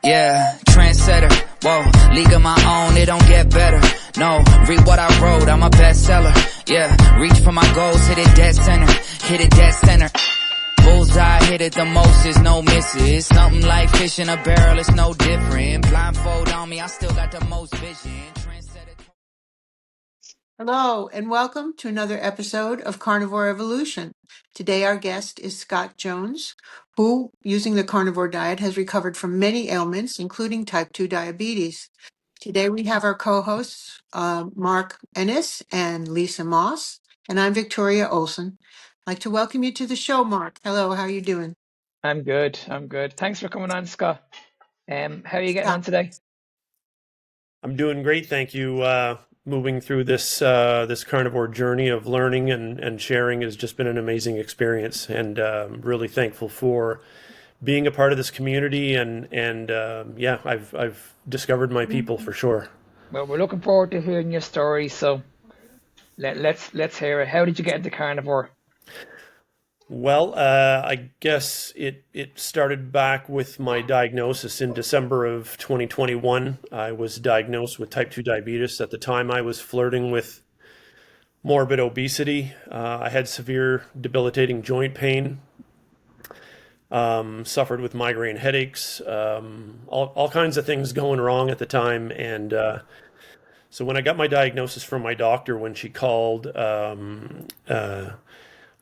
Yeah, trendsetter, whoa, league of my own, it don't get better. No, read what I wrote, I'm a bestseller. Yeah, reach for my goals, hit it dead center, hit it dead center. Bullseye, hit it the most, is no misses. Something like fish in a barrel, it's no different. Blindfold on me, I still got the most vision. Trendsetter. Hello, and welcome to another episode of Carnivore Evolution. Today, our guest is Scott Jones, who, using the carnivore diet, has recovered from many ailments, including type 2 diabetes. Today, we have our co-hosts, Mark Ennis and Lisa Moss, and I'm Victoria Olson. I'd like to welcome you to the show, Mark. Hello, how are you doing? I'm good. Thanks for coming on, Scott. How are you getting on Scott. today? I'm doing great, thank you. Moving through this carnivore journey of learning and sharing has just been an amazing experience, and really thankful for being a part of this community. And yeah, I've discovered my people for sure. Well, we're looking forward to hearing your story. So let's hear it. How did you get into carnivore? Well, I guess it started back with my diagnosis in December of 2021. I was diagnosed with type 2 diabetes. At the time, I was flirting with morbid obesity. I had severe debilitating joint pain, suffered with migraine headaches, all kinds of things going wrong at the time. And so when I got my diagnosis from my doctor, when she called,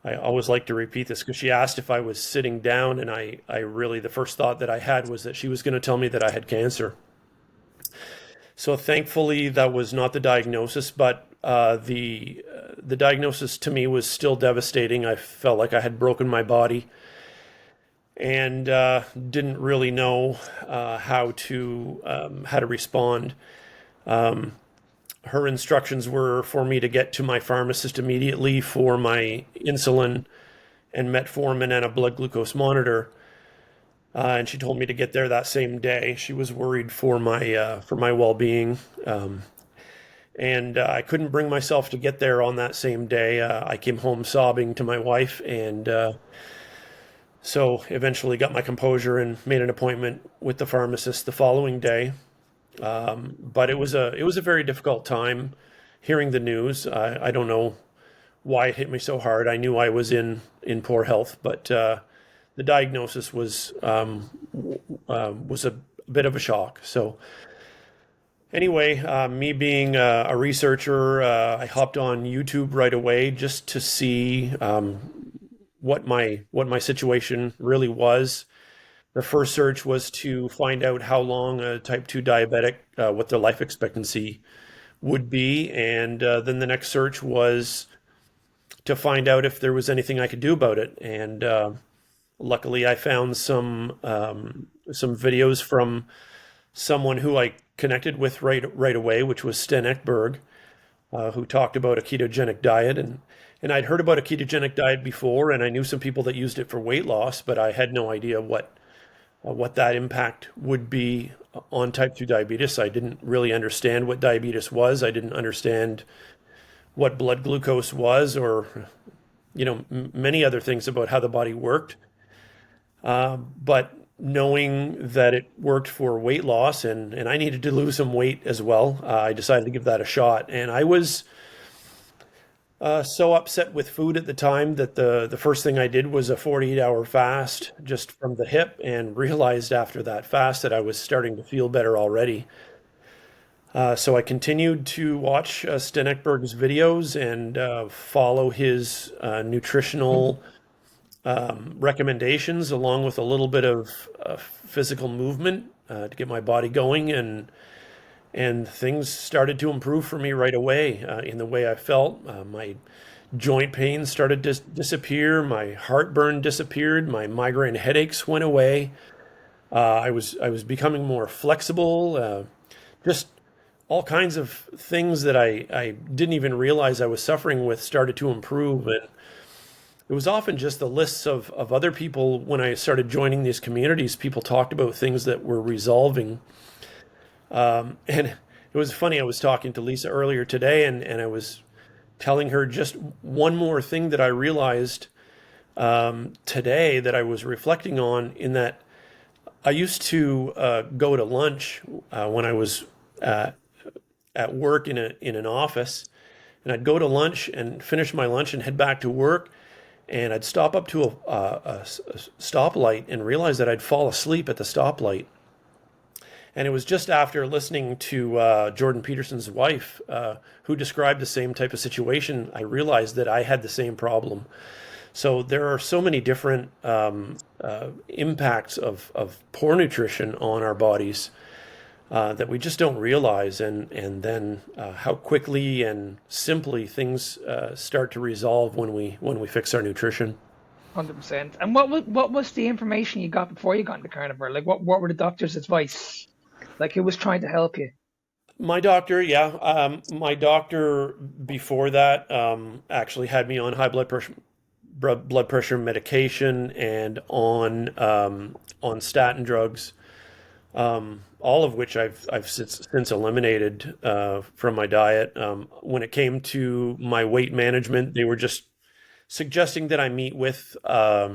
I always like to repeat this because she asked if I was sitting down, and I really, the first thought that I had was that she was going to tell me that I had cancer. So thankfully, that was not the diagnosis, but the diagnosis to me was still devastating. I felt like I had broken my body and didn't really know how to respond. Her instructions were for me to get to my pharmacist immediately for my insulin and metformin and a blood glucose monitor. And she told me to get there that same day. She was worried for my well-being. And I couldn't bring myself to get there on that same day. I came home sobbing to my wife, and so eventually got my composure and made an appointment with the pharmacist the following day. But it was a very difficult time hearing the news. I don't know why it hit me so hard. I knew I was in poor health, but the diagnosis was a bit of a shock. So anyway, me being a researcher, I hopped on YouTube right away just to see what my situation really was. The first search was to find out how long a type 2 diabetic, what their life expectancy would be. And then the next search was to find out if there was anything I could do about it. And luckily I found some videos from someone who I connected with right away, which was Sten Ekberg, who talked about a ketogenic diet. And I'd heard about a ketogenic diet before, and I knew some people that used it for weight loss, but I had no idea what that impact would be on type 2 diabetes. I didn't really understand what diabetes was. I didn't understand what blood glucose was, or many other things about how the body worked. But knowing that it worked for weight loss, and I needed to lose some weight as well, I decided to give that a shot. And I was so upset with food at the time that the first thing I did was a 48-hour fast just from the hip, and realized after that fast that I was starting to feel better already. So I continued to watch Sten Ekberg's videos and follow his nutritional recommendations, along with a little bit of physical movement to get my body going, and things started to improve for me right away in the way I felt. My joint pain started to disappear. My heartburn disappeared. My migraine headaches went away. I was becoming more flexible. Just all kinds of things that I didn't even realize I was suffering with started to improve. And it was often just the lists of other people. When I started joining these communities, people talked about things that were resolving. And it was funny, I was talking to Lisa earlier today, and I was telling her just one more thing that I realized today that I was reflecting on, in that I used to go to lunch when I was uh, at work in an office, and I'd go to lunch and finish my lunch and head back to work, and I'd stop up to a stoplight and realize that I'd fall asleep at the stoplight. And it was just after listening to Jordan Peterson's wife, who described the same type of situation, I realized that I had the same problem. So there are so many different impacts of poor nutrition on our bodies that we just don't realize, and then how quickly and simply things start to resolve when we fix our nutrition. 100%. And what was the information you got before you got into Carnivore? Like, what were the doctor's advice? Like, who was trying to help you? My doctor, yeah, my doctor before that actually had me on high blood pressure medication and on statin drugs, all of which I've since eliminated from my diet. When it came to my weight management, they were just suggesting that I meet with a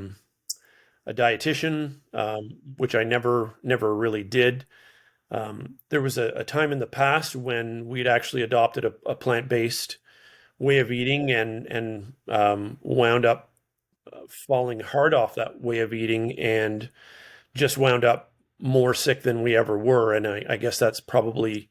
dietitian, which I never really did. There was a time in the past when we'd actually adopted a plant-based way of eating and wound up falling hard off that way of eating and just wound up more sick than we ever were. And I guess that's probably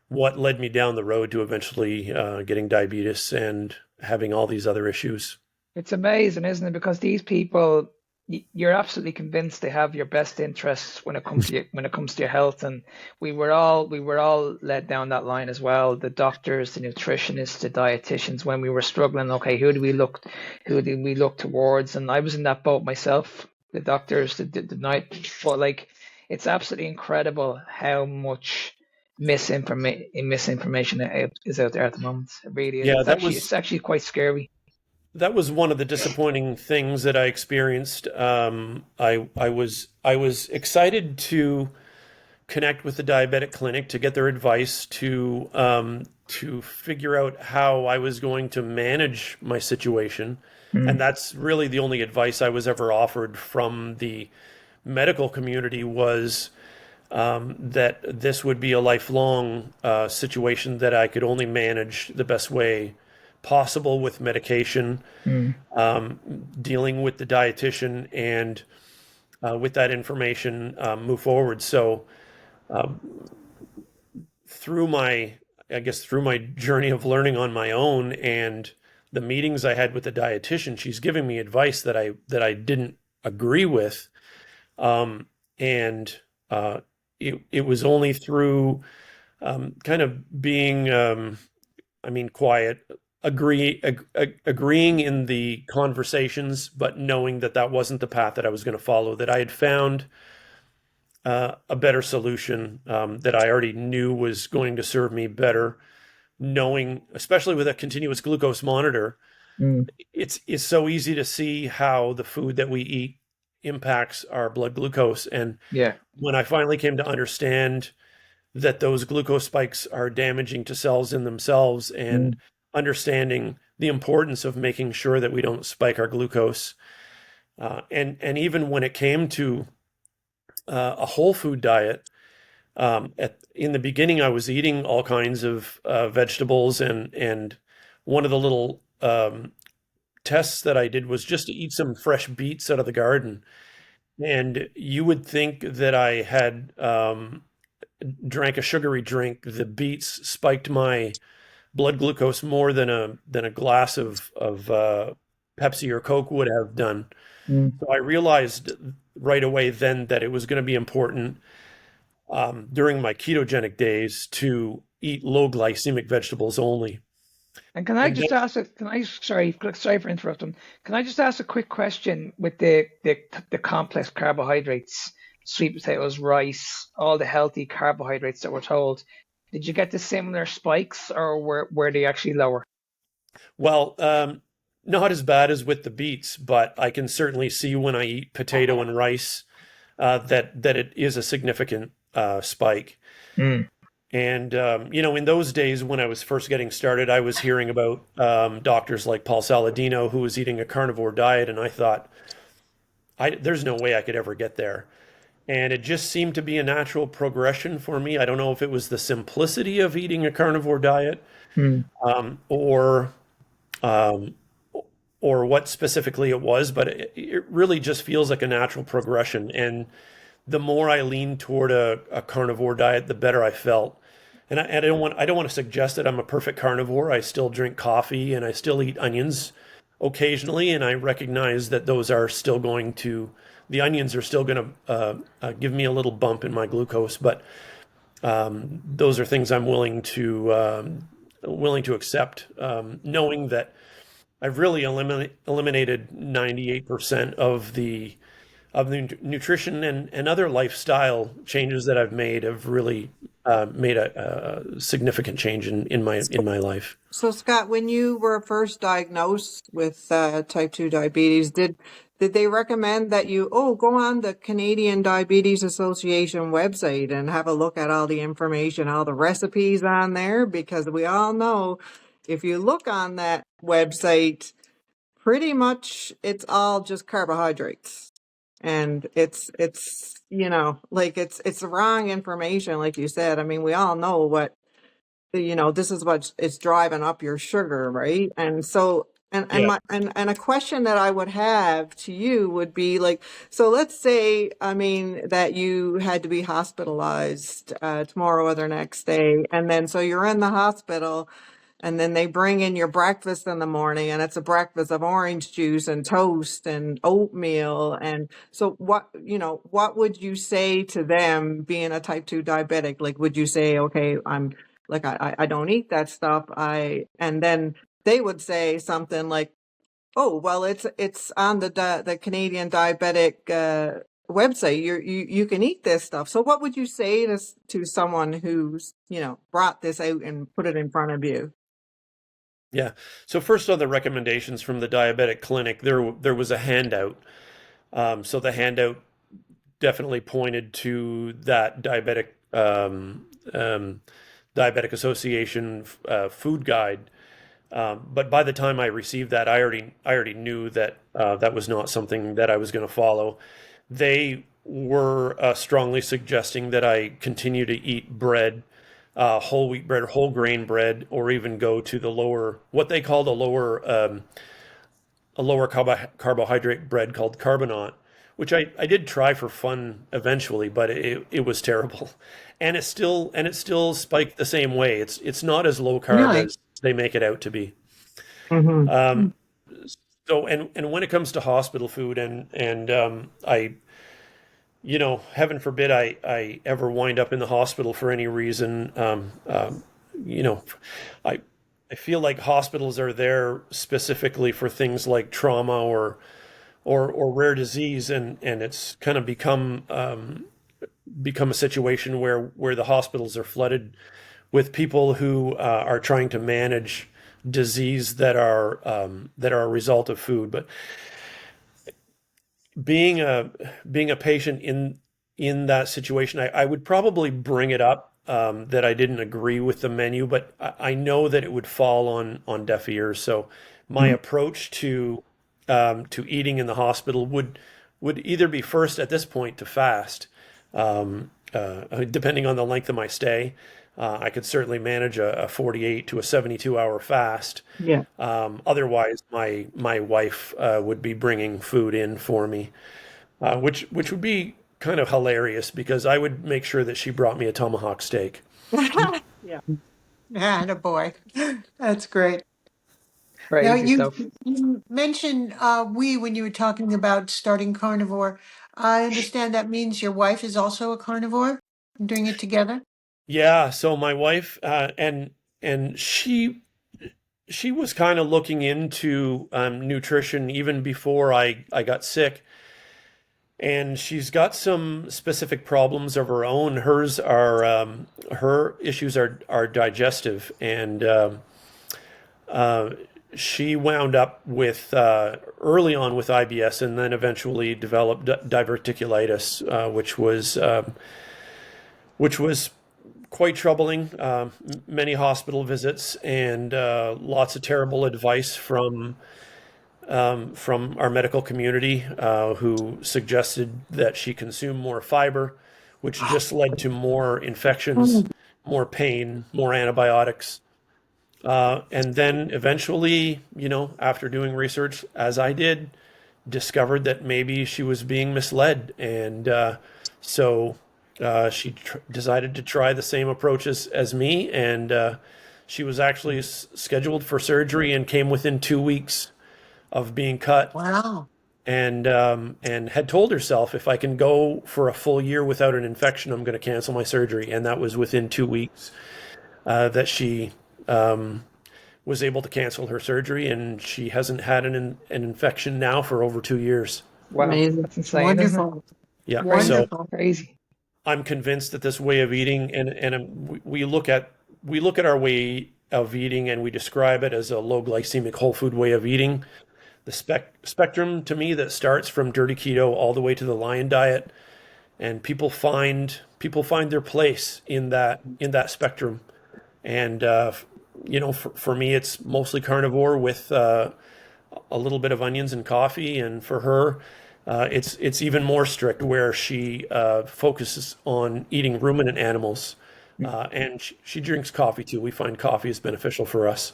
what led me down the road to eventually getting diabetes and having all these other issues. It's amazing, isn't it? Because these people, you're absolutely convinced they have your best interests when it comes to your health, and we were all led down that line as well. The doctors, the nutritionists, the dietitians, when we were struggling, okay, who did we look towards? And I was in that boat myself. The doctors, the night, but like, it's absolutely incredible how much misinformation is out there at the moment. It really is. Yeah, It's actually quite scary. that was one of the disappointing things that I experienced. I was excited to connect with the diabetic clinic to get their advice to figure out how I was going to manage my situation, and that's really the only advice I was ever offered from the medical community was that this would be a lifelong situation that I could only manage the best way possible with medication, dealing with the dietitian, and with that information, move forward. So through my journey of learning on my own and the meetings I had with the dietitian, she's giving me advice that I didn't agree with, and it was only through kind of being, quiet, agreeing in the conversations, but knowing that that wasn't the path that I was going to follow, that I had found a better solution that I already knew was going to serve me better. Knowing, especially with a continuous glucose monitor, Mm, it's so easy to see how the food that we eat impacts our blood glucose. And yeah. when I finally came to understand that those glucose spikes are damaging to cells in themselves, and Mm, understanding the importance of making sure that we don't spike our glucose, and even when it came to a whole food diet, in the beginning I was eating all kinds of vegetables, and one of the little tests that I did was just to eat some fresh beets out of the garden. And you would think that I had drank a sugary drink. The beets spiked my blood glucose more than a glass of Pepsi or Coke would have done. mm. So I realized right away then that it was going to be important during my ketogenic days to eat low glycemic vegetables only. And can I And just ask sorry for interrupting. Can I just ask a quick question with the complex carbohydrates, sweet potatoes, rice, all the healthy carbohydrates that we're told? Did you get the similar spikes, or were they actually lower? well, not as bad as with the beets, but I can certainly see when I eat potato and rice that it is a significant spike. Mm, And in those days when I was first getting started, I was hearing about doctors like Paul Saladino, who was eating a carnivore diet, and I thought, there's no way I could ever get there. and it just seemed to be a natural progression for me. I don't know if it was the simplicity of eating a carnivore diet, Hmm. or um, or what specifically it was, but it really just feels like a natural progression. And the more I leaned toward a carnivore diet, the better I felt. And I don't want to suggest that I'm a perfect carnivore. I still drink coffee and I still eat onions occasionally, and I recognize that those are still going to the onions are still going to give me a little bump in my glucose, but those are things I'm willing to accept, knowing that I've really eliminated 98% of the nutrition and other lifestyle changes that I've made have really made a significant change in my life. So Scott, when you were first diagnosed with type 2 diabetes, did they recommend that you go on the Canadian Diabetes Association website and have a look at all the information, all the recipes on there? Because we all know if you look on that website, pretty much it's all just carbohydrates. And it's like it's the wrong information, like you said. I mean, we all know what this is what it's driving up your sugar, right? And so, Yeah, and a question that I would have to you would be like, so let's say, I mean, that you had to be hospitalized tomorrow or the next day, and then so you're in the hospital, and then they bring in your breakfast in the morning, and it's a breakfast of orange juice and toast and oatmeal. And so what would you say to them being a type 2 diabetic? Like, would you say, okay, I don't eat that stuff. And then they would say something like, oh, well, it's on the Canadian diabetic website. You can eat this stuff. So what would you say to someone who's, brought this out and put it in front of you? yeah. So first on the recommendations from the diabetic clinic, there was a handout. So the handout definitely pointed to that diabetic association food guide. But by the time I received that, I already knew that that was not something that I was going to follow. They were strongly suggesting that I continue to eat bread, whole wheat bread, or whole grain bread, or even go to the lower, what they call the lower, a lower carbohydrate bread called carbonate, which I did try for fun eventually, but it was terrible, and it still spiked the same way. It's not as low carb Really? as they make it out to be. Mm-hmm. Um, so and when it comes to hospital food and I heaven forbid I ever wind up in the hospital for any reason. You know, I I feel like hospitals are there specifically for things like trauma or rare disease, and it's kind of become a situation where the hospitals are flooded with people who are trying to manage disease that are a result of food. But being a patient in that situation, I would probably bring it up, that I didn't agree with the menu, but I know that it would fall on deaf ears. So my approach to eating in the hospital would either be first at this point to fast, depending on the length of my stay. I could certainly manage a 48 to a 72-hour fast. Yeah. Otherwise, my wife would be bringing food in for me, which would be kind of hilarious because I would make sure that she brought me a tomahawk steak. Yeah. And a boy. That's great. Now, Crazy you, stuff. you mentioned when you were talking about starting carnivore. I understand that means your wife is also a carnivore, doing it together. Yeah, so my wife and she was kind of looking into nutrition even before I got sick. And she's got some specific problems of her own. Her issues are digestive, and she wound up with early on with IBS, and then eventually developed diverticulitis, which was quite troubling. Many hospital visits and lots of terrible advice from from our medical community who suggested that she consume more fiber, which just led to more infections, more pain, more antibiotics. And then eventually, after doing research, as I did, discovered that maybe she was being misled. And so she decided to try the same approach as me. And she was actually scheduled for surgery and came within 2 weeks of being cut, Wow. and had told herself, if I can go for a full year without an infection, I'm going to cancel my surgery. And that was within 2 weeks that she was able to cancel her surgery, and she hasn't had an infection now for over 2 years. Wow, Amazing. that's insane, isn't it? Wonderful. Yeah. Crazy, So Wonderful. crazy. I'm convinced that this way of eating, and we look at our way of eating, and we describe it as a low glycemic whole food way of eating. The spectrum to me that starts from dirty keto all the way to the lion diet, and people find their place in that spectrum. And for me, it's mostly carnivore with a little bit of onions and coffee. And for her, it's even more strict, where she focuses on eating ruminant animals, and she drinks coffee too. We find coffee is beneficial for us.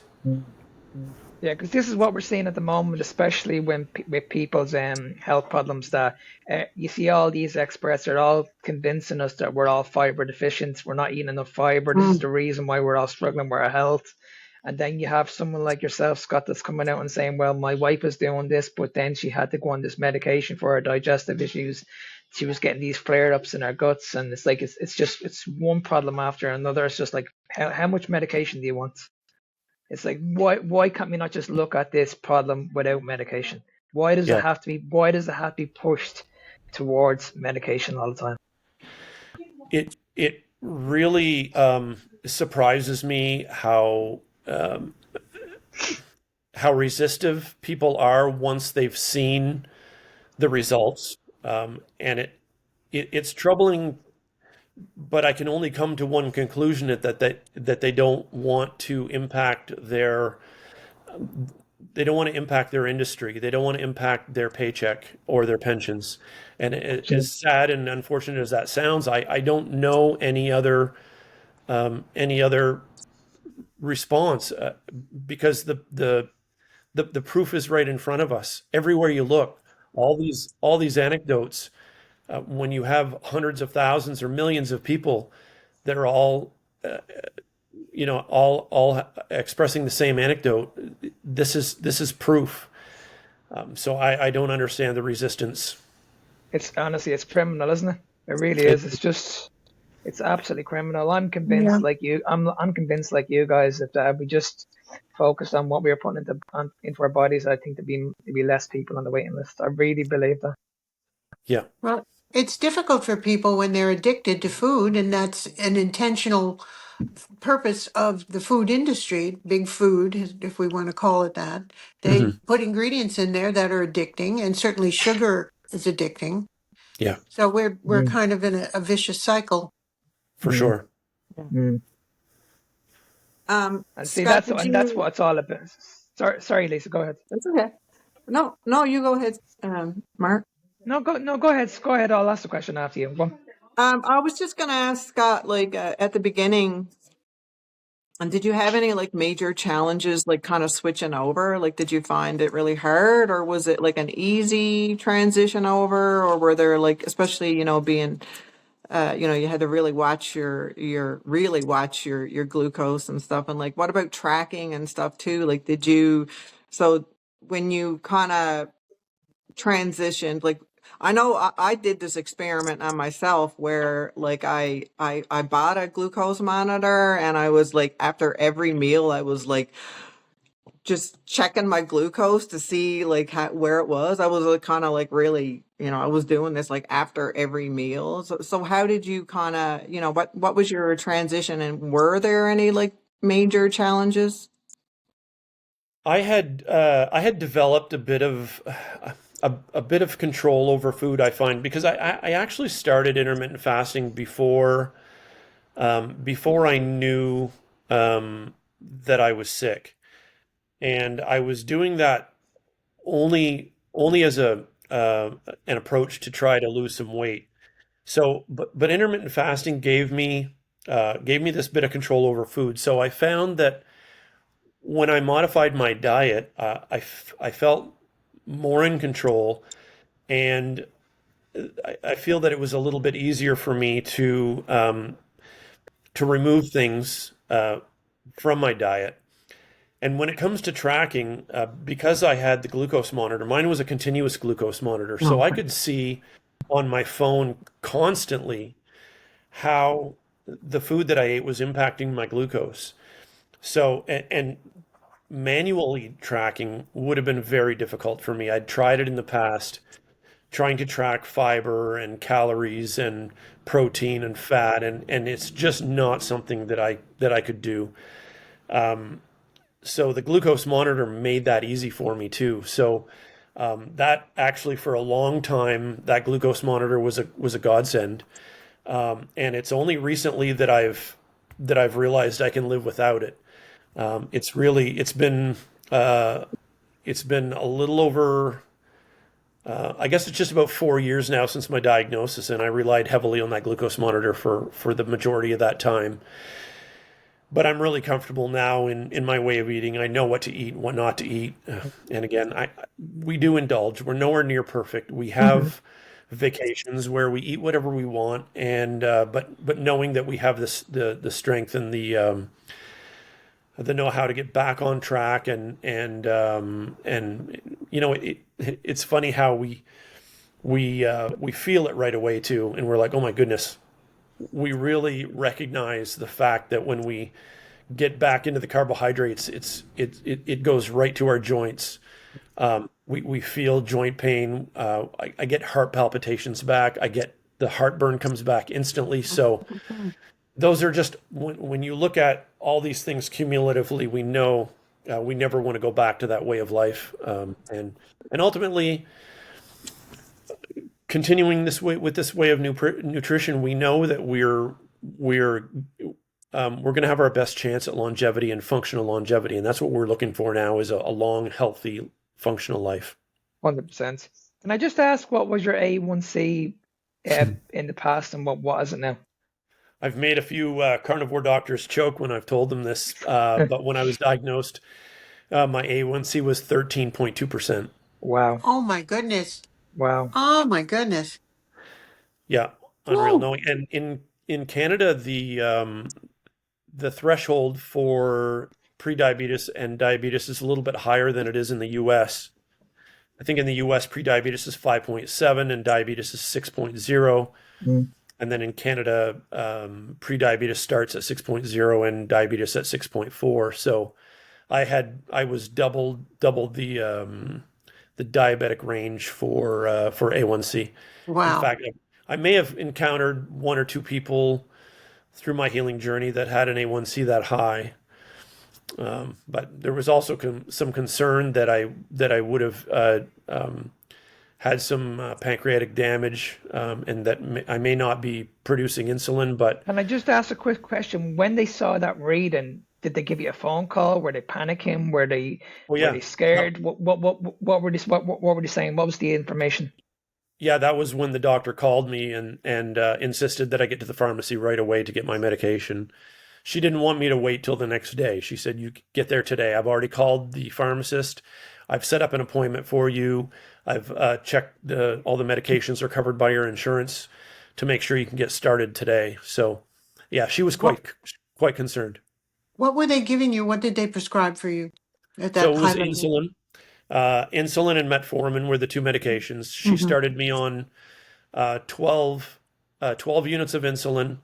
Yeah, because this is what we're seeing at the moment, especially with people's health problems. That you see all these experts are all convincing us that we're all fiber deficient. We're not eating enough fiber. This is the reason why we're all struggling with our health. And then you have someone like yourself, Scott, that's coming out and saying, "Well, my wife is doing this, but then she had to go on this medication for her digestive issues. She was getting these flare-ups in her guts, and it's like it's one problem after another. It's just like how much medication do you want?" It's like, why can't we not just look at this problem without medication? Why does it Yeah. have to be pushed towards medication all the time? It really surprises me how resistive people are once they've seen the results, and it's troubling. But I can only come to one conclusion, that they don't want to impact their industry. They don't want to impact their paycheck or their pensions. And as sad and unfortunate as that sounds, I don't know any other response, because the proof is right in front of us. Everywhere you look, all these anecdotes. When you have hundreds of thousands or millions of people that are all expressing the same anecdote, this is proof. So I don't understand the resistance. It's honestly, it's criminal, isn't it? It really is. It's absolutely criminal. I'm convinced, Yeah. like you. I'm convinced, like you guys, that we just focused on what we were putting into our bodies, I think there'd be less people on the waiting list. I really believe that. Yeah. Well, it's difficult for people when they're addicted to food, and that's an intentional purpose of the food industry, big food, if we want to call it that. They Hmm. put ingredients in there that are addicting, and certainly sugar is addicting. Yeah, So we're Mm, kind of in a vicious cycle. for mm, sure. mm. And see, Scott, did that's you? what it's all about. Sorry, Lisa, go ahead. That's okay. No, you go ahead, Mark. No, go ahead. Go ahead. I'll ask the question after you. Go on. I was just gonna ask Scott, like at the beginning, and did you have any like major challenges, like kind of switching over? Like, did you find it really hard, or was it like an easy transition over, or were there like, especially being, you had to really watch your glucose and stuff, and like, what about tracking and stuff too? Like, so when you kind of transitioned, like I know I did this experiment on myself where like I bought a glucose monitor, and I was like, after every meal I was like just checking my glucose to see like where it was. I was kind of like really, I was doing this like after every meal. So how did you kind of, what was your transition, and were there any like major challenges? I had developed a bit of control over food, I find, because I actually started intermittent fasting before I knew that I was sick. And I was doing that only as a an approach to try to lose some weight. So, but intermittent fasting gave me this bit of control over food. So I found that when I modified my diet, I felt more in control, and I feel that it was a little bit easier for me to remove things from my diet. And when it comes to tracking, because I had the glucose monitor, mine was a continuous glucose monitor, so I Okay. could see on my phone constantly how the food that I ate was impacting my glucose. So, and manually tracking would have been very difficult for me. I'd tried it in the past, trying to track fiber and calories and protein and fat, and it's just not something that I could do. So the glucose monitor made that easy for me too. So that actually for a long time, that glucose monitor was a godsend. And it's only recently that I've realized I can live without it. It's really it's been a little over I guess it's just about 4 years now since my diagnosis, and I relied heavily on that glucose monitor for the majority of that time. But I'm really comfortable now in my way of eating. I know what to eat and what not to eat. And again, we do indulge. We're nowhere near perfect. We Hmm. have vacations where we eat whatever we want, and but knowing that we have the strength and the know-how to get back on track, and you know it's funny how we feel it right away too, and we're like, oh my goodness, we really recognize the fact that when we get back into the carbohydrates, it goes right to our joints. We feel joint pain. I get heart palpitations back. I get the heartburn comes back instantly. So those are just when you look at all these things cumulatively, we know we never want to go back to that way of life, and ultimately continuing this way with this way of nutrition, we know that we're going to have our best chance at longevity and functional longevity, and that's what we're looking for now is a long, healthy, functional life. 100%. Can I just ask what was your A1C in the past and what is it now? I've made a few carnivore doctors choke when I've told them this, but when I was diagnosed, my A1C was 13.2%. Wow. Oh my goodness. Wow. Oh my goodness. Yeah, unreal. Woo. Knowing, and in Canada, the threshold for prediabetes and diabetes is a little bit higher than it is in the US. I think in the US, prediabetes is 5.7 and diabetes is 6.0. Mm. And then in Canada, prediabetes starts at 6.0 and diabetes at 6.4. So I was double the diabetic range for A1C. In Wow. fact, I may have encountered one or two people through my healing journey that had an A1C that high. But there was also some concern that I would have had some pancreatic damage, and that I may not be producing insulin. But Can I just ask a quick question? When they saw that reading, did they give you a phone call? Were they panicking? oh Were yeah, they that, scared? What were they what were they saying? What was the information? yeah, that was when the doctor called me and insisted that I get to the pharmacy right away to get my medication. She didn't want me to wait till the next day. She said, "You get there today. I've already called the pharmacist. I've set up an appointment for you. I've checked all the medications are covered by your insurance to make sure you can get started today." So, yeah, she was What quite concerned. what were they giving you? What did they prescribe for you at So that it high was level? insulin. Insulin and metformin were the two medications. She Hmm. started me on 12, 12 units of insulin, Wow.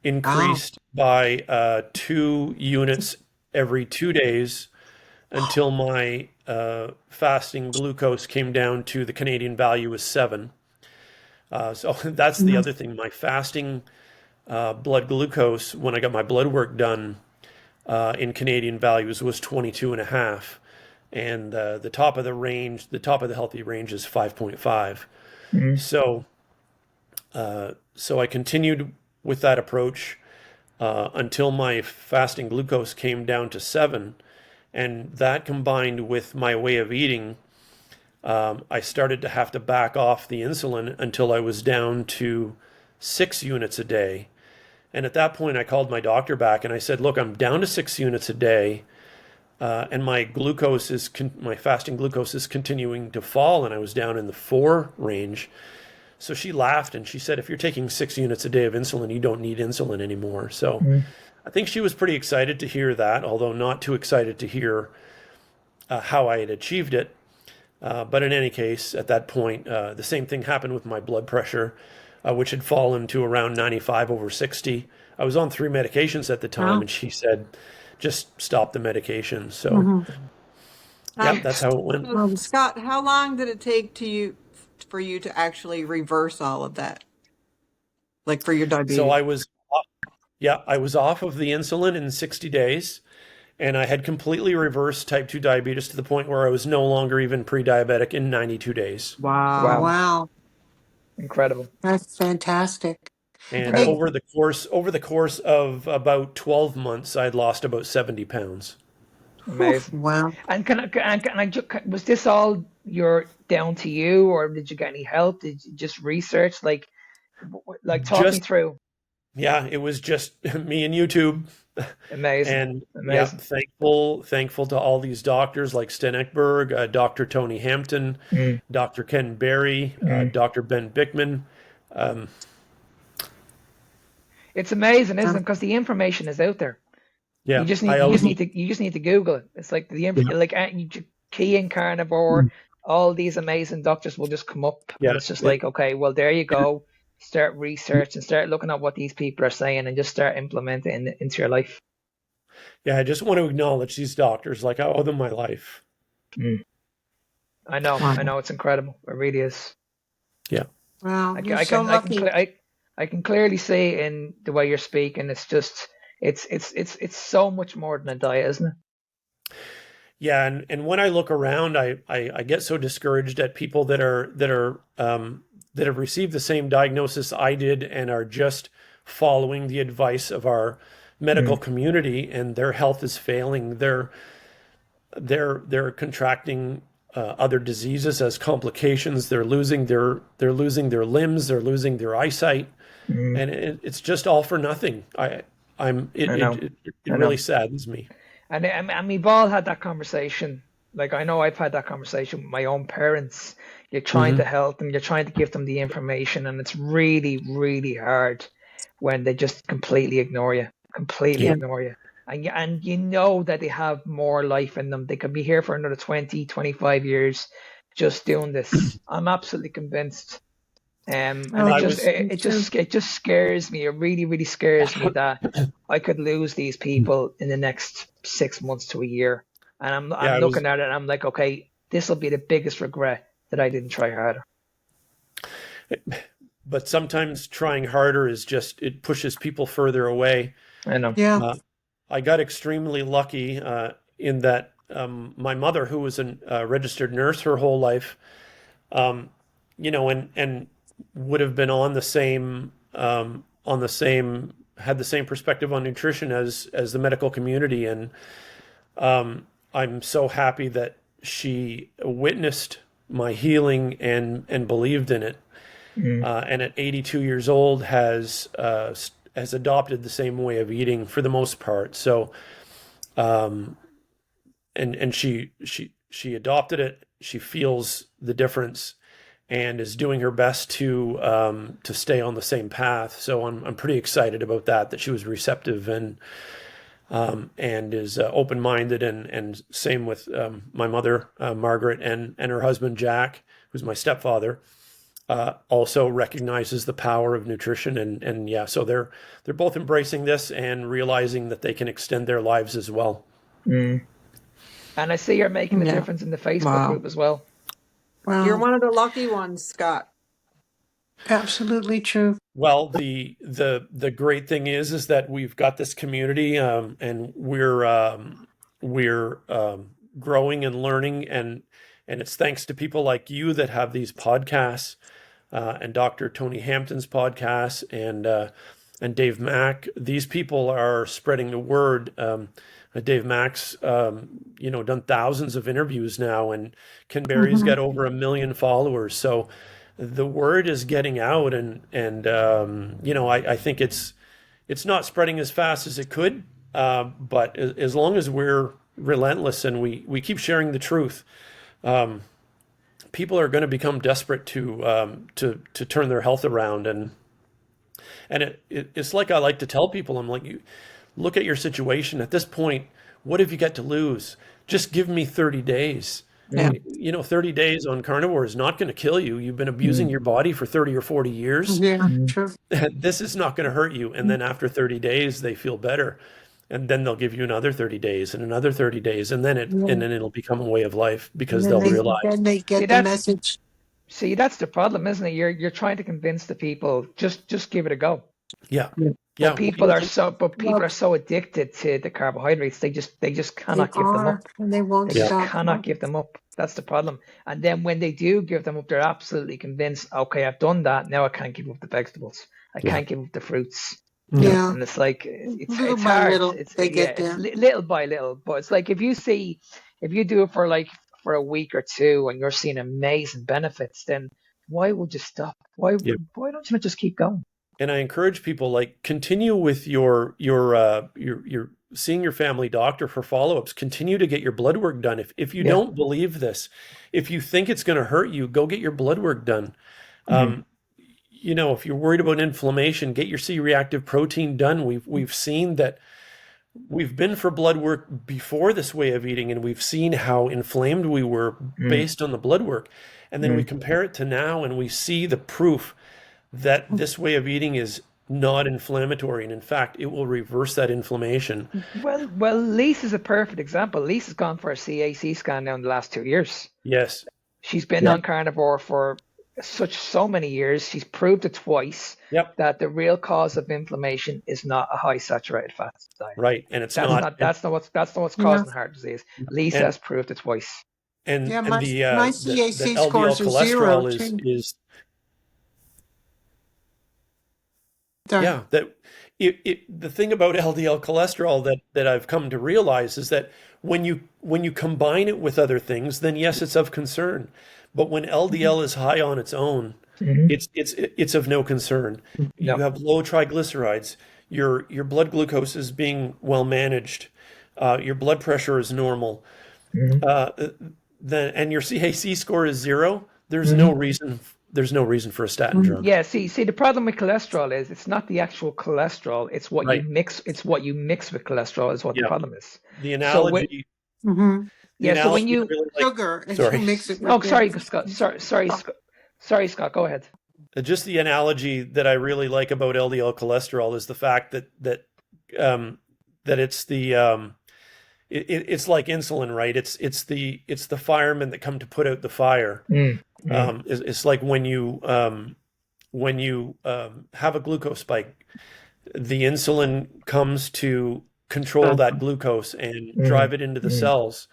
increased by 2 units every 2 days until my fasting glucose came down to the Canadian value was 7. So that's the Mhm. other thing. My fasting blood glucose, when I got my blood work done in Canadian values, was 22 and a half. And the top of the range, the top of the healthy range is 5.5. Mm. So, so I continued with that approach until my fasting glucose came down to 7. And that combined with my way of eating I started to have to back off the insulin until I was down to 6 units a day. And at that point, I called my doctor back and I said, look, I'm down to 6 units a day. And my my fasting glucose is continuing to fall, and I was down in the 4 range. So she laughed and she said, if you're taking 6 units a day of insulin, you don't need insulin anymore. So I think she was pretty excited to hear that, although not too excited to hear how I had achieved it. But in any case, at that point, the same thing happened with my blood pressure, which had fallen to around 95/60. I was on 3 medications at the time, Wow. and she said, just stop the medication. So, yeah, that's how it went. So, Scott, how long did it take for you to actually reverse all of that? Like for your So diabetes? I was off of the insulin in 60 days, and I had completely reversed type 2 diabetes to the point where I was no longer even pre-diabetic in 92 days. Wow. Wow. Incredible. That's fantastic. And Hey, Incredible. over the course of about 12 months, I'd lost about 70 pounds. Amazing. wow. And was this all down to you, or did you get any help? Did you just research? Like talk me Just, through. yeah, it was just me and YouTube. Amazing. And yeah, Amazing. thankful to all these doctors like Sten Ekberg, Dr. Tony Hampton, Dr. Ken Berry, Dr. Ben Bickman. It's amazing, isn't it? Because the information is out there. Yeah, You just I need always, to Google it. It's like you key in carnivore, all these amazing doctors will just come up, yeah, and it's just like, okay, well, there you go. Start research and start looking at what these people are saying, and just start implementing it into your life. yeah. I just want to acknowledge these doctors. Like I owe them my life. I know, it's incredible. It really is. Yeah, Wow. I You're so lucky. can clearly see in the way you're speaking. It's just it's so much more than a diet, isn't it? yeah. And when I look around, I get so discouraged at people that have received the same diagnosis I did and are just following the advice of our medical community, and their health is failing. They're contracting other diseases as complications. They're losing their limbs. They're losing their eyesight, and it's just all for nothing. It really saddens me. And we've all had that conversation. Like I know I've had that conversation with my own parents. You're trying to help them, you're trying to give them the information, and it's really, really hard when they just completely ignore you. Ignore you. And you know that they have more life in them. They could be here for another 20, 25 years just doing this. I'm absolutely convinced. And it just scares me. It really, really scares me that I could lose these people in the next 6 months to a year. And I'm looking at it and I'm like, okay, this will be the biggest regret that I didn't try harder. But sometimes trying harder it pushes people further away. I know. Yeah. I got extremely lucky in that my mother, who was a registered nurse her whole life, and would have been had the same perspective on nutrition as the medical community. And I'm so happy that she witnessed my healing and believed in it. And at 82 years old has adopted the same way of eating for the most part. So, and she adopted it. She feels the difference and is doing her best to stay on the same path. So I'm pretty excited about that she was receptive and is open-minded, and same with my mother, Margaret, and her husband, Jack, who's my stepfather. Also recognizes the power of nutrition, and yeah, so they're both embracing this and realizing that they can extend their lives as well. And I see you're making a difference in the Facebook group as well. Wow. You're one of the lucky ones, Scott. Absolutely true. Well, the great thing is that we've got this community, and we're growing and learning, and it's thanks to people like you that have these podcasts, and Dr. Tony Hampton's podcast, and and Dave Mack. These people are spreading the word. Dave Mack's, done thousands of interviews now, and Ken Berry's got over 1 million followers. So the word is getting out, and I think it's not spreading as fast as it could, but as long as we're relentless and we keep sharing the truth, people are going to become desperate to turn their health around, and it's like I like to tell people, I'm like, you look at your situation at this point. What have you got to lose? Just give me 30 days. Yeah. 30 days on carnivore is not going to kill you. You've been abusing your body for 30 or 40 years. Yeah, true. This is not going to hurt you. And then after 30 days, they feel better. And then they'll give you another 30 days and another 30 days. And then it'll become a way of life, because they'll realize. Then they get the message. See, that's the problem, isn't it? You're trying to convince the people, just give it a go. Yeah. But people are so addicted to the carbohydrates, they just cannot give them up. And they won't They stop. just cannot give them up. That's the problem. And then when they do give them up, they're absolutely convinced, okay, I've done that. Now I can't give up the vegetables. I can't give up the fruits. Yeah. And it's like, it's Little by hard. little, they get there. Little by little. But it's like, if you do it for a week or two and you're seeing amazing benefits, then why would you stop? Why don't you just keep going? And I encourage people, like, continue with your seeing your family doctor for follow-ups. Continue to get your blood work done. If you don't believe this, if you think it's going to hurt you, go get your blood work done. If you're worried about inflammation, get your C-reactive protein done. We've seen that. We've been for blood work before this way of eating, and we've seen how inflamed we were based on the blood work. And then we compare it to now, and we see the proof that this way of eating is not inflammatory, and in fact, it will reverse that inflammation. Well, Lisa's a perfect example. Lisa's gone for a CAC scan now in the last 2 years. Yes. She's been on carnivore for so many years. She's proved it twice that the real cause of inflammation is not a high saturated fat diet. Right, and that's not what's causing heart disease. Lisa has proved it twice. And my the CAC LDL scores are cholesterol 0 is Sorry. yeah, that the thing about LDL cholesterol that I've come to realize is that when you combine it with other things, then yes, it's of concern. But when LDL is high on its own, it's of no concern. You have low triglycerides. Your blood glucose is being well managed. Your blood pressure is normal. And your CAC score is 0. There's no reason for a statin drug. Yeah, see, the problem with cholesterol is it's not the actual cholesterol; it's what you mix. It's what you mix with cholesterol is what the problem is. The analogy. So when you sugar, and sorry. you mix it. sorry, Scott. Sorry, Scott. Go ahead. Just the analogy that I really like about LDL cholesterol is the fact that it's the it's like insulin, right? It's the firemen that come to put out the fire. It's like when you have a glucose spike, the insulin comes to control that glucose and drive it into the cells.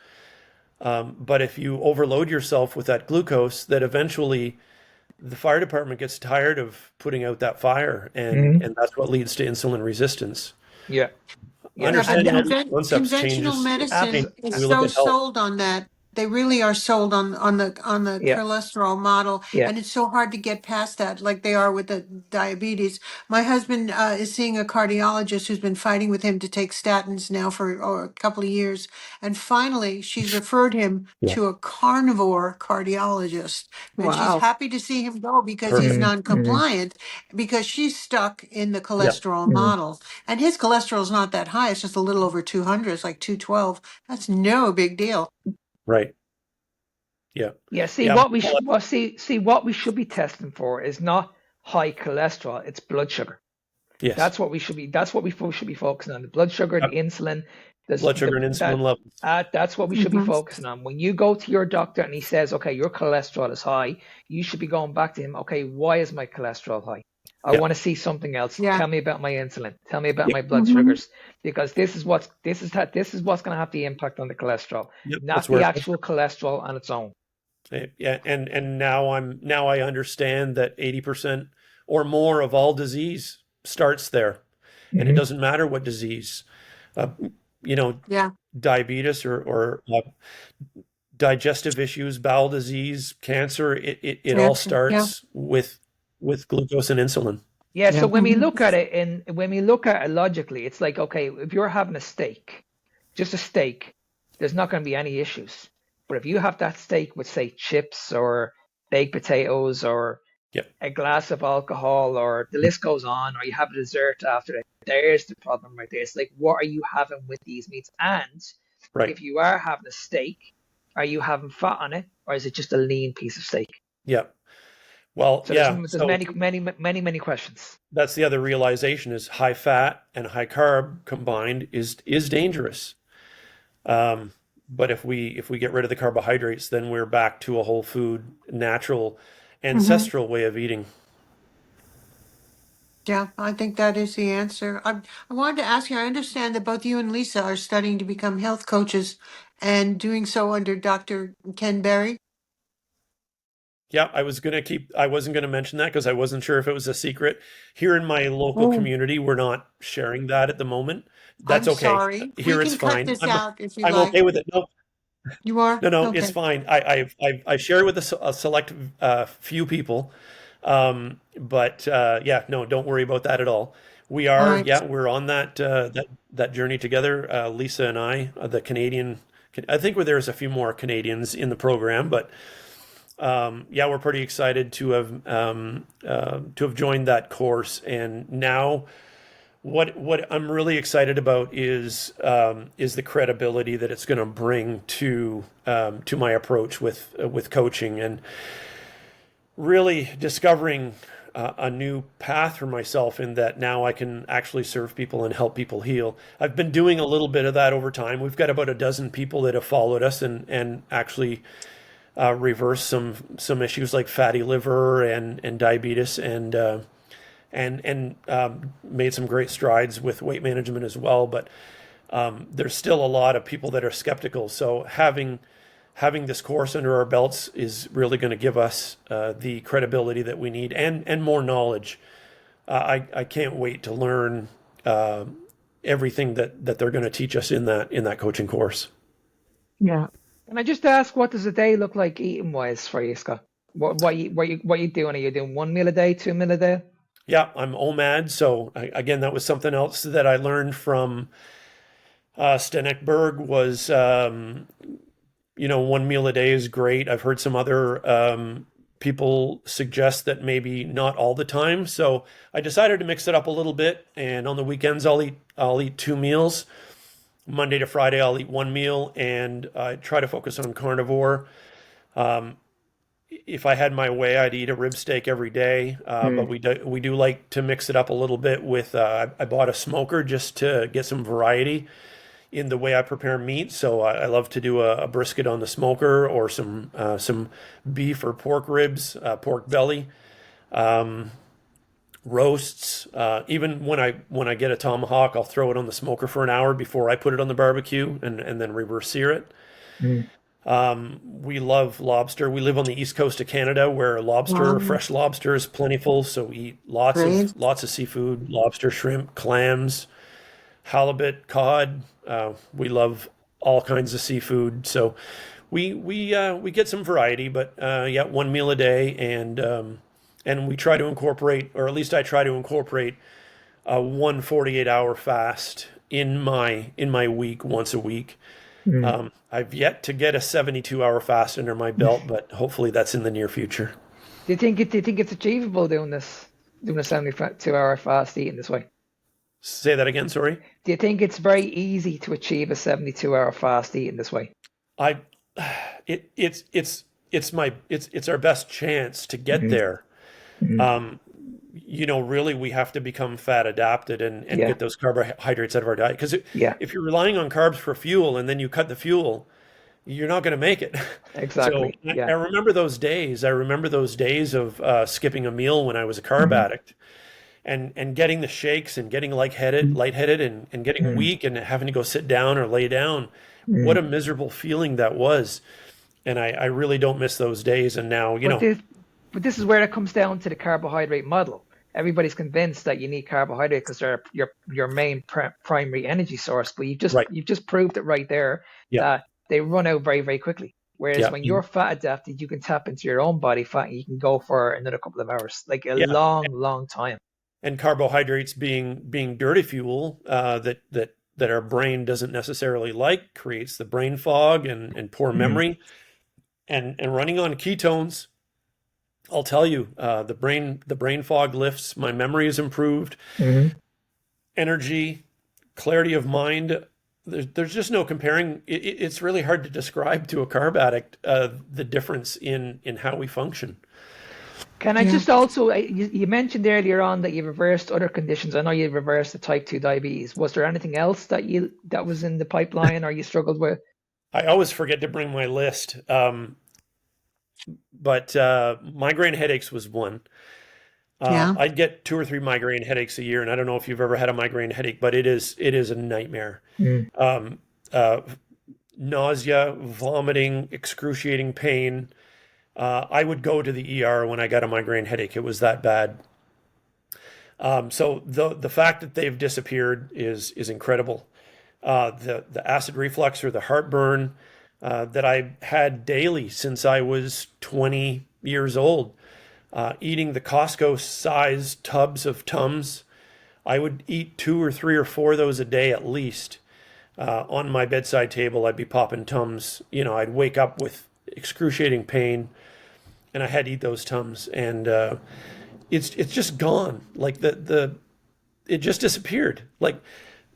But if you overload yourself with that glucose, that eventually the fire department gets tired of putting out that fire, and that's what leads to insulin resistance. Yeah. Understanding all these concepts Conventional changes. medicine is We look so at health. sold on that. They really are sold on the cholesterol model, and it's so hard to get past that, like they are with the diabetes. My husband is seeing a cardiologist who's been fighting with him to take statins now for a couple of years, and finally she's referred him to a carnivore cardiologist, and she's happy to see him go because he's non-compliant, because she's stuck in the cholesterol model, and his cholesterol is not that high; it's just a little over 200. It's like 212. That's no big deal. Right. Yeah. Yeah. See, what we should be testing for is not high cholesterol; it's blood sugar. Yes. That's what we should be focusing on: the blood sugar, the insulin, blood sugar and insulin levels. That's what we should be focusing on. When you go to your doctor and he says, "Okay, your cholesterol is high," you should be going back to him. Okay, why is my cholesterol high? I want to see something else. Tell me about my insulin. Tell me about my blood sugars, because this is what's going to have the impact on the cholesterol, not the actual cholesterol on its own. Yeah, and now I understand that 80% or more of all disease starts there, and it Hmm. doesn't matter what disease, uh, you know, Yeah. diabetes or digestive issues, bowel disease, cancer. It all Cancer. Yeah. starts with glucose and insulin. Yeah, so Yeah. when we look at it and when we look at it logically, it's like, okay, if you're having a steak, just a steak, there's not going to be any issues. But if you have that steak with, say, chips or baked potatoes or Yep. a glass of alcohol, or the list goes on, or you have a dessert after it, there's the problem right there. It's like, what are you having with these meats? And Right. if you are having a steak, are you having fat on it, or is it just a lean piece of steak? Yep. Well, So yeah. there's So many questions. that's the other realization is high fat and high carb combined is dangerous. But if we get rid of the carbohydrates, then we're back to a whole food, natural, Hmm. ancestral way of eating. Yeah, I think that is the answer. I wanted to ask you, I understand that both you and Lisa are studying to become health coaches and doing so under Dr. Ken Berry. Yeah, I wasn't gonna mention that because I wasn't sure if it was a secret. Here in my local Oh, community, we're not sharing that at the moment. That's I'm okay. sorry. We Here it's can cut fine. this out if you I'm like. okay with it. No, You are? no, no, it's Okay. fine. I share it with a select few people, but yeah, no, don't worry about that at all. All right. Yeah, we're on that journey together. Lisa and I, the Canadian. I think there's a few more Canadians in the program, but yeah, we're pretty excited to have joined that course. And now, what I'm really excited about is the credibility that it's going to bring to my approach with coaching, and really discovering a new path for myself in that now I can actually serve people and help people heal. I've been doing a little bit of that over time. We've got about a dozen people that have followed us and actually reverse some issues like fatty liver and diabetes and made some great strides with weight management as well. But there's still a lot of people that are skeptical. So having this course under our belts is really going to give us the credibility that we need and more knowledge. I can't wait to learn everything that they're going to teach us in that coaching course. Yeah. Can I just ask, what does a day look like eating wise for you, Scott? What you doing? Are you doing 1 meal a day, 2 meal a day? Yeah, I'm OMAD. So again, that was something else that I learned from Stenekberg was, 1 meal a day is great. I've heard some other people suggest that maybe not all the time. So I decided to mix it up a little bit. And on the weekends, I'll eat 2 meals. Monday to Friday, I'll eat 1 meal, and I try to focus on carnivore. If I had my way, I'd eat a rib steak every day, but Mm. we do like to mix it up a little bit with. I bought a smoker just to get some variety in the way I prepare meat. So I love to do a brisket on the smoker or some beef or pork ribs, pork belly, roasts. Even when I get a tomahawk, I'll throw it on the smoker for an hour before I put it on the barbecue and then reverse sear it. Mm. We love lobster. We live on the east coast of Canada where Wow. fresh lobster is plentiful. So we eat lots of Great. lots of seafood, lobster, shrimp, clams, halibut, cod. We love all kinds of seafood. So we get some variety, but yeah, 1 meal a day, and we try to incorporate, or at least I try to incorporate, one 48-hour fast in my week once a week. Mm. I've yet to get a 72-hour fast under my belt, but hopefully that's in the near future. Do you think it's achievable doing a 72-hour fast eating this way? Say that again, sorry. Do you think it's very easy to achieve a 72-hour fast eating this way? I it's our best chance to get Mm. there. Mm. Um, really we have to become fat adapted and Yeah, get those carbohydrates out of our diet. Because yeah, if you're relying on carbs for fuel and then you cut the fuel, you're not going to make it. So exactly. I Yeah. remember those days. I remember those days of skipping a meal when I was a carb Mm. addict, and getting the shakes and getting lightheaded and getting Mm. weak and having to go sit down or lay down. What Mm. a miserable feeling that was. And I really don't miss those days. And now, But this, but this is where it comes down to the carbohydrate model. everybody's convinced that you need carbohydrate because they're your main primary energy source, but Right. you've just proved it right there Yeah. that they run out very, very quickly. Whereas Yeah. when you're fat adapted, you can tap into your own body fat and you can go for another couple of hours, like a Yeah. long, long time. And carbohydrates being dirty fuel that our brain doesn't necessarily like creates the brain fog and poor memory. And running on ketones, I'll tell you, the brain fog lifts. My memory is improved. Energy, clarity of mind. There's just no comparing. It's really hard to describe to a carb addict the difference in how we function. Can I just also, you mentioned earlier on that you reversed other conditions. I know you reversed the type 2 diabetes. Was there anything else that was in the pipeline or you struggled with? I always forget to bring my list. But migraine headaches was one. I'd get 2 or 3 migraine headaches a year, and I don't know if you've ever had a migraine headache, but it is a nightmare. Nausea, vomiting, excruciating pain. I would go to the ER when I got a migraine headache. It was that bad. So the fact that they've disappeared is incredible. The acid reflux or the heartburn that I had daily since I was 20 years old, eating the Costco-sized tubs of Tums. I would eat 2 or 3 or 4 of those a day at least. On my bedside table, I'd be popping Tums. I'd wake up with excruciating pain, and I had to eat those Tums, and it's just gone. Like it just disappeared. Like,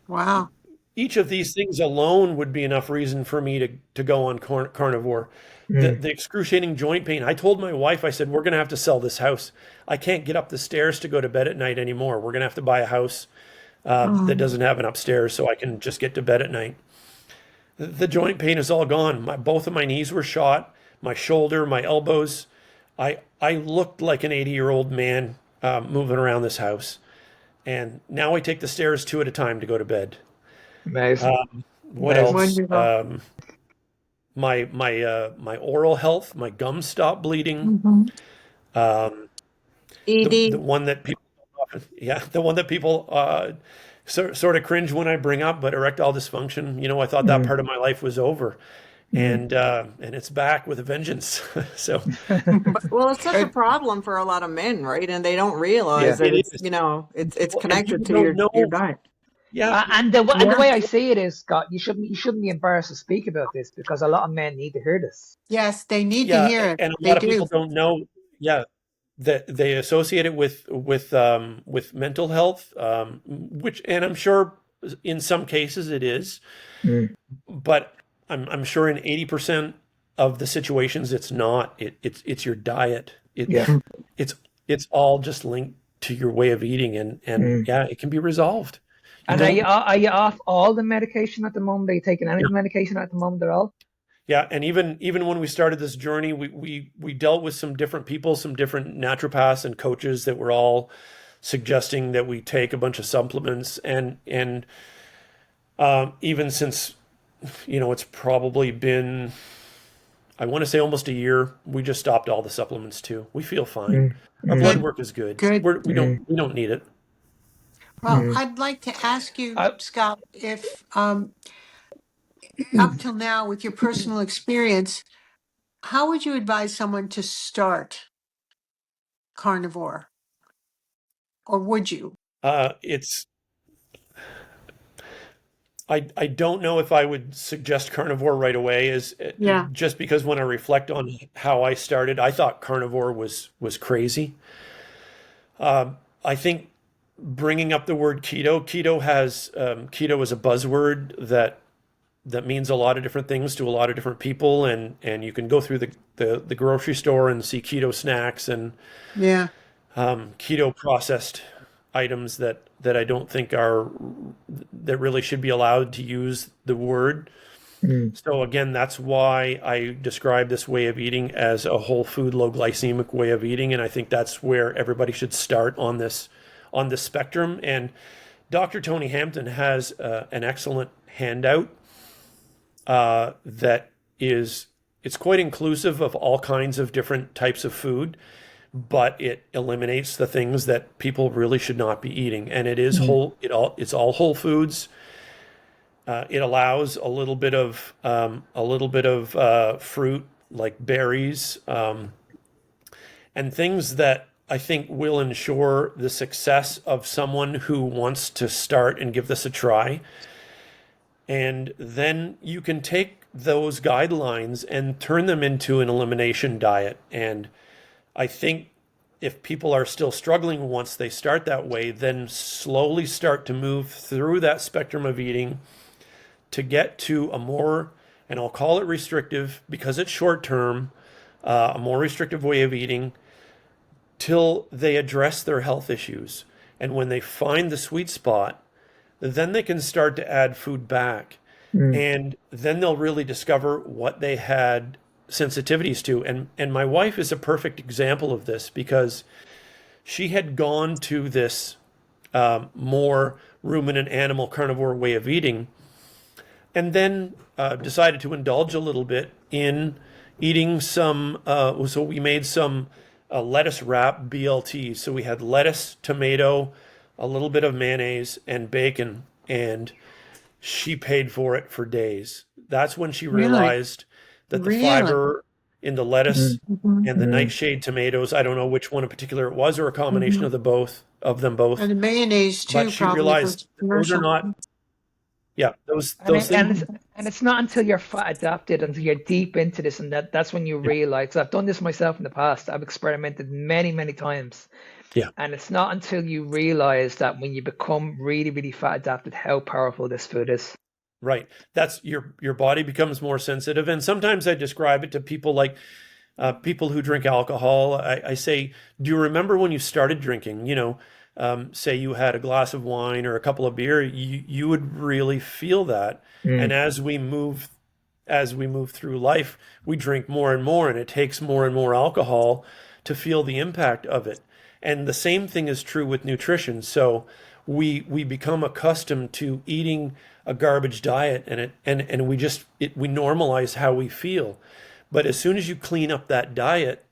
Wow. each of these things alone would be enough reason for me to go on carnivore. The excruciating joint pain. I told my wife, I said, we're going to have to sell this house. I can't get up the stairs to go to bed at night anymore. We're going to have to buy a house that doesn't have an upstairs so I can just get to bed at night. The joint pain is all gone. Both of my knees were shot, my shoulder, my elbows. I looked like an 80-year-old man moving around this house. And now I take the stairs 2 at a time to go to bed. Amazing. What else? Wonderful. My oral health, my gums stop bleeding. ED. The one that people often, the one that people sort of cringe when I bring up, but erectile dysfunction. I thought that part of my life was over, and it's back with a vengeance. So Well, it's such a problem for a lot of men, right? And they don't realize that it it's, is. it's And connected people to don't know. your diet. Yeah, And the way I see it is, Scott, you shouldn't be embarrassed to speak about this because a lot of men need to hear this. Yes, they need to hear it. and a They lot of do. people don't know. Yeah, that they associate it with mental health, and I'm sure in some cases it is, but I'm sure in 80% of the situations it's not. It's your diet. It's all just linked to your way of eating, and it can be resolved. And are you off all the medication at the moment? Are you taking any medication at the moment at all? Yeah, and even when we started this journey, we dealt with some different people, some different naturopaths and coaches that were all suggesting that we take a bunch of supplements, and even since it's probably been, I want to say almost a year, we just stopped all the supplements too. We feel fine. Our blood work is good. Good. We don't need it. Well, I'd like to ask you, Scott, if up till now, with your personal experience, how would you advise someone to start carnivore? Or would you? It's I don't know if I would suggest carnivore right away, just because when I reflect on how I started, I thought carnivore was crazy. I think bringing up the word keto is a buzzword that means a lot of different things to a lot of different people, and you can go through the grocery store and see keto snacks and keto processed items that I don't think that really should be allowed to use the word. So again, that's why I describe this way of eating as a whole food, low glycemic way of eating, and I think that's where everybody should start on this spectrum. And Dr. Tony Hampton has an excellent handout that it's quite inclusive of all kinds of different types of food, but it eliminates the things that people really should not be eating. And it is Mm. it's all whole foods. It allows a little bit of fruit like berries, and things that I think will ensure the success of someone who wants to start and give this a try. And then you can take those guidelines and turn them into an elimination diet. And I think if people are still struggling once they start that way, then slowly start to move through that spectrum of eating to get to a more, and I'll call it restrictive because it's short term, a more restrictive way of eating till they address their health issues. And when they find the sweet spot, then they can start to add food back. Mm. And then they'll really discover what they had sensitivities to. And my wife is a perfect example of this because she had gone to this more ruminant animal carnivore way of eating, and then decided to indulge a little bit in eating some. So we made some lettuce wrap BLTs. So we had lettuce, tomato, a little bit of mayonnaise, and bacon, and she paid for it for days. That's when she Really? realized that the Really? fiber in the lettuce Mhm. and the Mm. nightshade tomatoes, I don't know which one in particular it was, or a combination Mhm. of them both, And the mayonnaise but too, she probably for realized that those are commercial. not, yeah, those And those things, it's not until you're fat adapted, until you're deep into this, and that's when you yeah, realize. I've done this myself in the past. I've experimented many times, yeah, and it's not until you realize that when you become really fat adapted, how powerful this food is. right. That's your body becomes more sensitive, and sometimes I describe it to people like people who drink alcohol. I say, do you remember when you started drinking? Say you had a glass of wine or a couple of beer, you would really feel that. And Mm. as we move through life, we drink more and more, and it takes more and more alcohol to feel the impact of it. And the same thing is true with nutrition. So we become accustomed to eating a garbage diet, and we normalize how we feel. But as soon as you clean up that diet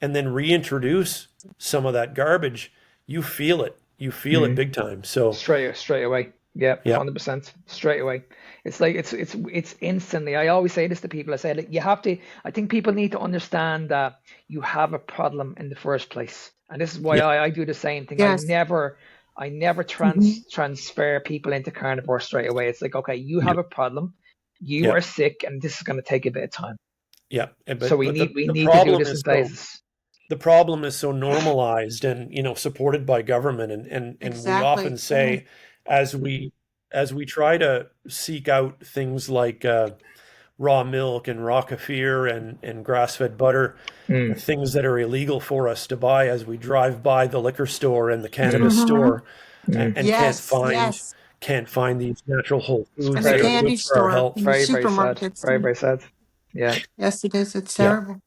and then reintroduce some of that garbage, you feel it. You feel it Mm. big time. So Straight away. Yeah, yeah, 100%. Straight away. It's like it's instantly. I always say this to people. I say that you have to. I think people need to understand that you have a problem in the first place, and this is why yeah, I do the same thing. Yes. I never Mhm. transfer people into carnivore straight away. It's like, okay, you yeah, have a problem, you yeah, are sick, and this is going to take a bit of time. yeah. So But we the need to do problem this in is so phases. the problem is so normalized and supported by government, and we often Exactly. say as we try to seek out things like raw milk and raw kefir and grass-fed butter, Mm. things that are illegal for us to buy as we drive by the liquor store and the Mm. cannabis Mhm. store, Mm. and Yes, yes. can't find these natural whole It's And foods the that are very, candy good for our store health. and the very sad. supermarkets. Very sad. Yeah. Yes, it is. It's Yeah, terrible.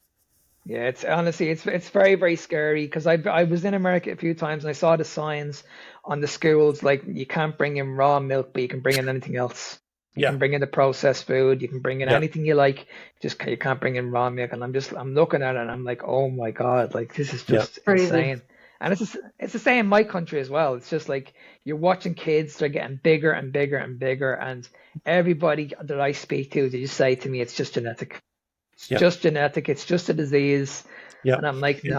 Yeah, it's honestly it's very scary because I was in America a few times and I saw the signs on the schools like you can't bring in raw milk, but you can bring in anything else. You yeah, can bring in the processed food, you can bring in yeah, anything you like, you can't bring in raw milk. And I'm looking at it and I'm like, oh my God, like this is yeah, just Crazy. insane. And it's the same in my country as well. It's just like you're watching kids, they're getting bigger and bigger and bigger, and everybody that I speak to, they just say to me, it's just genetic. It's yeah, just genetic. It's just a disease. yeah. And I'm like, And,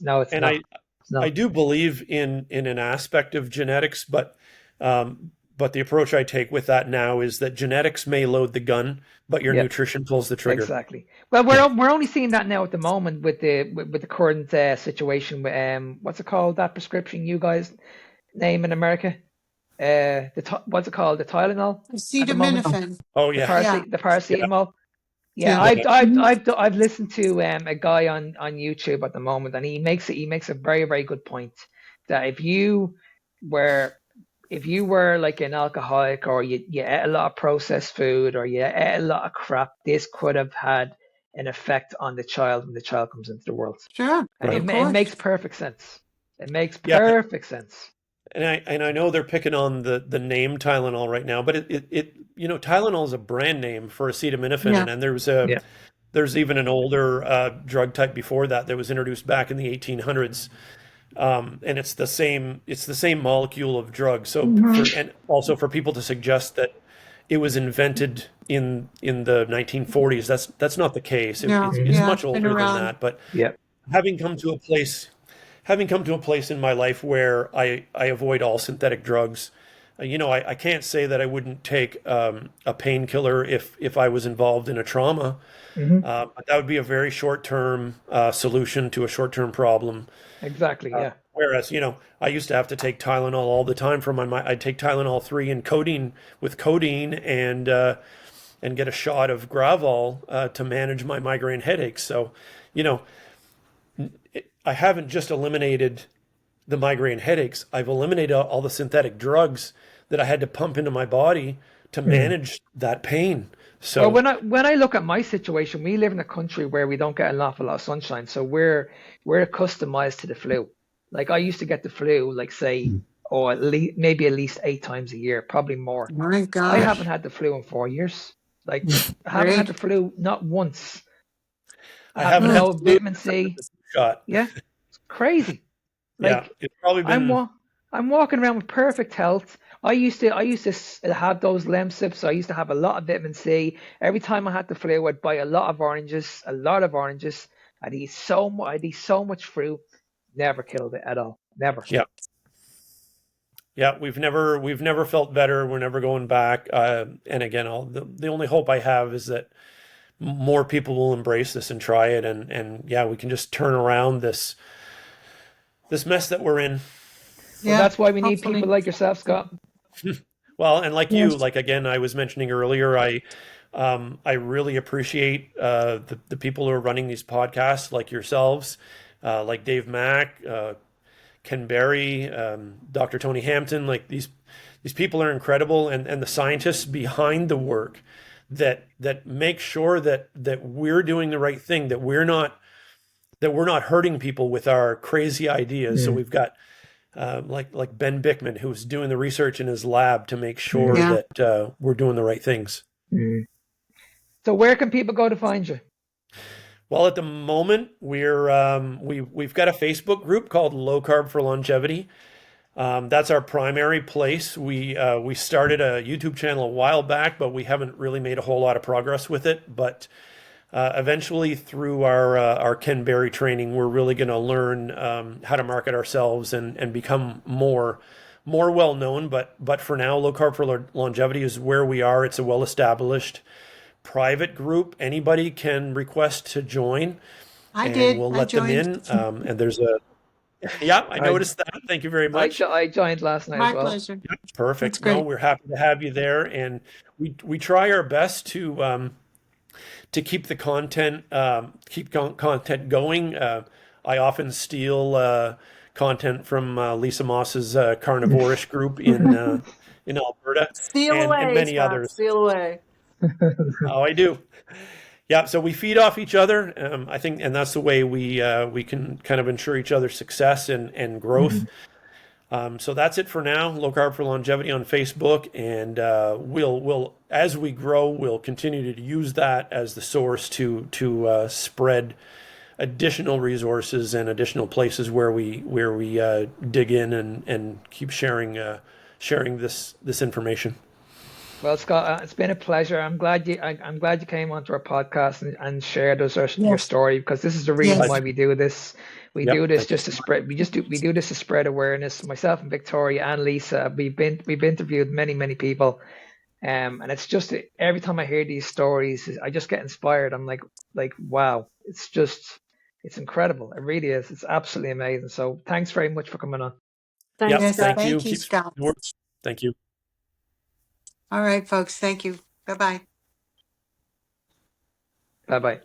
no, it's and not. It's I not. do believe in an aspect of genetics, but the approach I take with that now is that genetics may load the gun, but your Yeah, nutrition pulls the trigger. exactly. Well, Yeah, we're only seeing that now at the moment with the current situation with what's it called, that prescription you guys name in America? What's it called? The Tylenol at the moment. Acetaminophen. oh yeah, Yeah. The yeah, paracetamol. Yeah, Yeah. yeah, Mhm. I've listened to a guy on YouTube at the moment, and he makes a very good point that were if you were like an alcoholic or you ate a lot of processed food or you ate a lot of crap, this could have had an effect on the child when the child comes into the world, Sure. and right. Of it course. makes perfect sense. It makes Yeah, perfect sense. and I know they're picking on the name Tylenol right now, but Tylenol is a brand name for acetaminophen, Yeah. and then Yeah. There's even an older drug type before that was introduced back in the 1800s, and it's the same molecule of drug. So and also for people to suggest that it was invented in the 1940s, that's not the case. No, It's yeah, much it's been older than around. that. But Yeah. having come to a place in my life where I avoid all synthetic drugs, I can't say that I wouldn't take a painkiller if I was involved in a trauma. But that would be a very short-term solution to a short-term problem. Exactly. Yeah. Whereas, I used to have to take Tylenol all the time for I'd take Tylenol 3 and codeine and get a shot of Gravol to manage my migraine headaches. So, you know, I haven't just eliminated the migraine headaches. I've eliminated all the synthetic drugs that I had to pump into my body to manage that pain. Well, So, when I look at my situation, we live in a country where we don't get an awful lot of sunshine, so we're accustomed to the flu. Like I used to get the flu, like say, or maybe at least 8 times a year, probably more. My I haven't gosh. had the flu in 4 years. Like I haven't had the Great. flu not once. I I have haven't had no the flu vitamin C. shot. Yeah, it's crazy. Yeah, Like it's probably I'm been. wa I'm walking around with perfect health. I used to have those Lemsips. I used to have a lot of vitamin C. Every time I had the flu, I'd buy a lot of oranges, a lot of oranges. I'd eat so much fruit. Never killed it at all. Never. Yeah, yeah. We've never felt better. We're never going back. And again, the only hope I have is that more people will embrace this and try it, and yeah, we can just turn around this mess that we're in. Well, Yeah, that's why we need hopefully. people like yourself, Scott. Well, and like you, Yes. like again, I was mentioning earlier, I really appreciate the people who are running these podcasts, like yourselves, like Dave Mack, Ken Berry, Dr. Tony Hampton. Like these people are incredible, and the scientists behind the work that make sure that we're doing the right thing, that we're not hurting people with our crazy ideas. So we've got like Ben Bickman, who's doing the research in his lab to make sure Yeah. that we're doing the right things. So where can people go to find you? Well, at the moment, we've got a Facebook group called Low Carb for Longevity. That's our primary place. We started a YouTube channel a while back, but we haven't really made a whole lot of progress with it. But eventually, through our Ken Berry training, we're really going to learn how to market ourselves and become more well known. But for now, Low Carb for Longevity is where we are. It's a well established private group. Anybody can request to join, I and did. we'll I let them joined. in. And there's a yeah, I I noticed that. Thank you very much. I joined last night as My well. pleasure. That's Perfect. No, great. we're happy to have you there, and we try our best to keep the content content going. I often steal content from Lisa Moss's Carnivore-ish group in Alberta, Steal and away, many Scott. others. Steal away. Oh, I do. Yeah, so we feed off each other. I think, and that's the way we can kind of ensure each other's success and growth. So that's it for now. Low Carb for Longevity on Facebook, and we'll as we grow, we'll continue to use that as the source to spread additional resources and additional places where we dig in and keep sharing this information. Well, Scott, it's been a pleasure. I'm glad you came onto our podcast and shared your Yes. story, because this is the reason Yes. why we do this. We Yep. do this Thank you just to so much. spread. We do this to spread awareness. Myself and Victoria and Lisa, we've interviewed many people, and it's just every time I hear these stories, I just get inspired. I'm like wow, it's incredible. It really is. It's absolutely amazing. So thanks very much for coming on. Thanks, Yep. Yes. Scott. Thank you. Thank you, Keep Scott. spreading the words. Thank you. All right, folks. Thank you. Bye-bye. Bye bye.